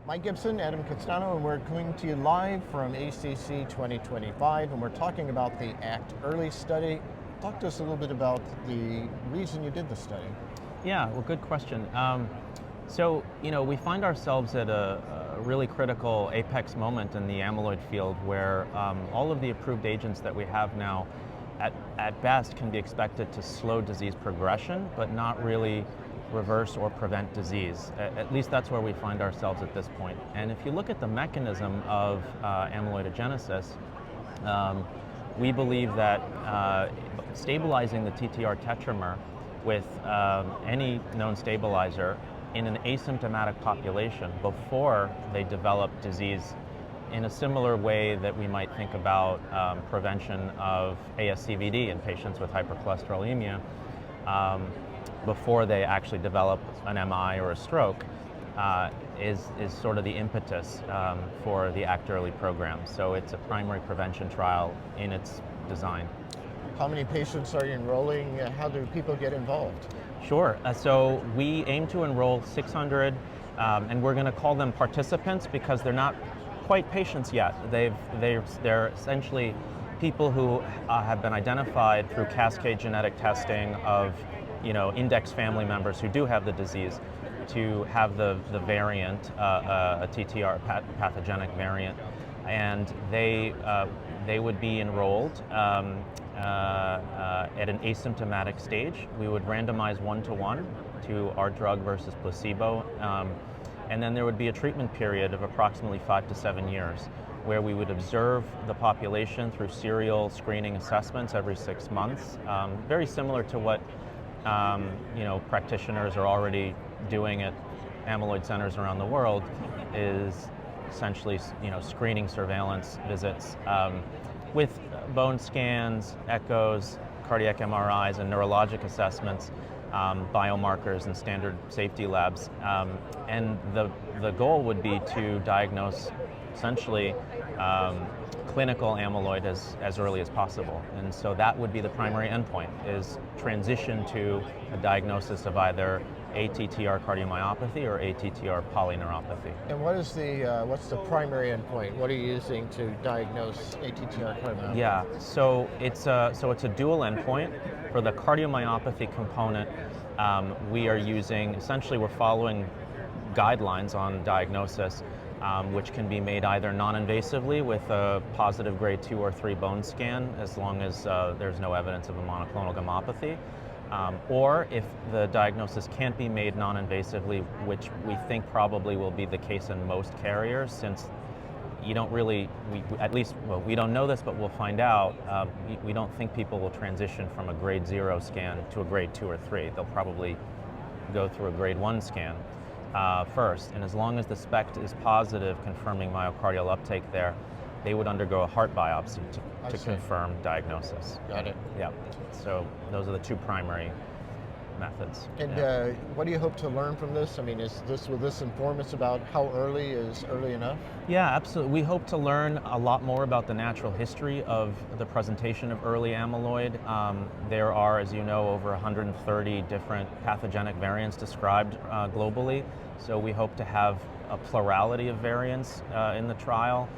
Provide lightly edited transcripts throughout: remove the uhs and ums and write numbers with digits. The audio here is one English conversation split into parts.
Mike Gibson, Adam Castano, and we're coming to you live from ACC 2025, and we're talking about the ACT Early study. Talk to us a little bit about the reason you did the study. Yeah, well, good question. We find ourselves at a really critical apex moment in the amyloid field where all of the approved agents that we have now at best can be expected to slow disease progression, but not really reverse or prevent disease. At least that's where we find ourselves at this point. And if you look at the mechanism of amyloidogenesis, we believe that stabilizing the TTR tetramer with any known stabilizer in an asymptomatic population before they develop disease in a similar way that we might think about prevention of ASCVD in patients with hypercholesterolemia before they actually develop an MI or a stroke is sort of the impetus for the ACT Early program. So it's a primary prevention trial in its design. How many patients are you enrolling? How do people get involved? Sure. So we aim to enroll 600, and we're going to call them participants because they're not quite patients yet. They're essentially people who have been identified through cascade genetic testing of index family members who do have the disease to have the variant, a TTR pathogenic variant, and they would be enrolled at an asymptomatic stage. We would randomize 1-to-1 to our drug versus placebo, and then there would be a treatment period of approximately 5 to 7 years where we would observe the population through serial screening assessments every 6 months, very similar to what practitioners are already doing at amyloid centers around the world, is essentially screening surveillance visits with bone scans, echoes, cardiac MRIs, and neurologic assessments, biomarkers, and standard safety labs. And the goal would be to diagnose essentially clinical amyloid as early as possible. And so that would be the primary endpoint, is transition to a diagnosis of either ATTR cardiomyopathy or ATTR polyneuropathy. And what's the primary endpoint? What are you using to diagnose ATTR cardiomyopathy? Yeah, so it's a dual endpoint. For the cardiomyopathy component, we're following guidelines on diagnosis, which can be made either non-invasively with a positive grade 2 or 3 bone scan, as long as there's no evidence of a monoclonal gammopathy, or if the diagnosis can't be made non-invasively, which we think probably will be the case in most carriers, since you don't really, we don't know this, but we'll find out, we don't think people will transition from a grade 0 scan to a grade 2 or 3. They'll probably go through a grade 1 scan first, and as long as the SPECT is positive, confirming myocardial uptake there, they would undergo a heart biopsy to confirm diagnosis. Got it. Yeah. So those are the two primary methods. And what do you hope to learn from this? I mean, will this inform us about how early is early enough? Yeah, absolutely. We hope to learn a lot more about the natural history of the presentation of early amyloid. There are, as you know, over 130 different pathogenic variants described globally. So we hope to have a plurality of variants in the trial.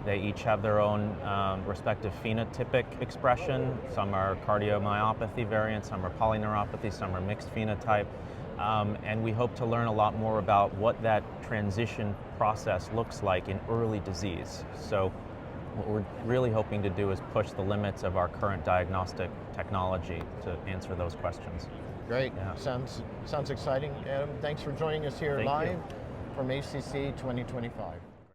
They each have their own respective phenotypic expression. Some are cardiomyopathy variants, some are polyneuropathy, some are mixed phenotype. And we hope to learn a lot more about what that transition process looks like in early disease. So what we're really hoping to do is push the limits of our current diagnostic technology to answer those questions. Great. Yeah. Sounds exciting. Adam, thanks for joining us here Thank live you. from ACC 2025.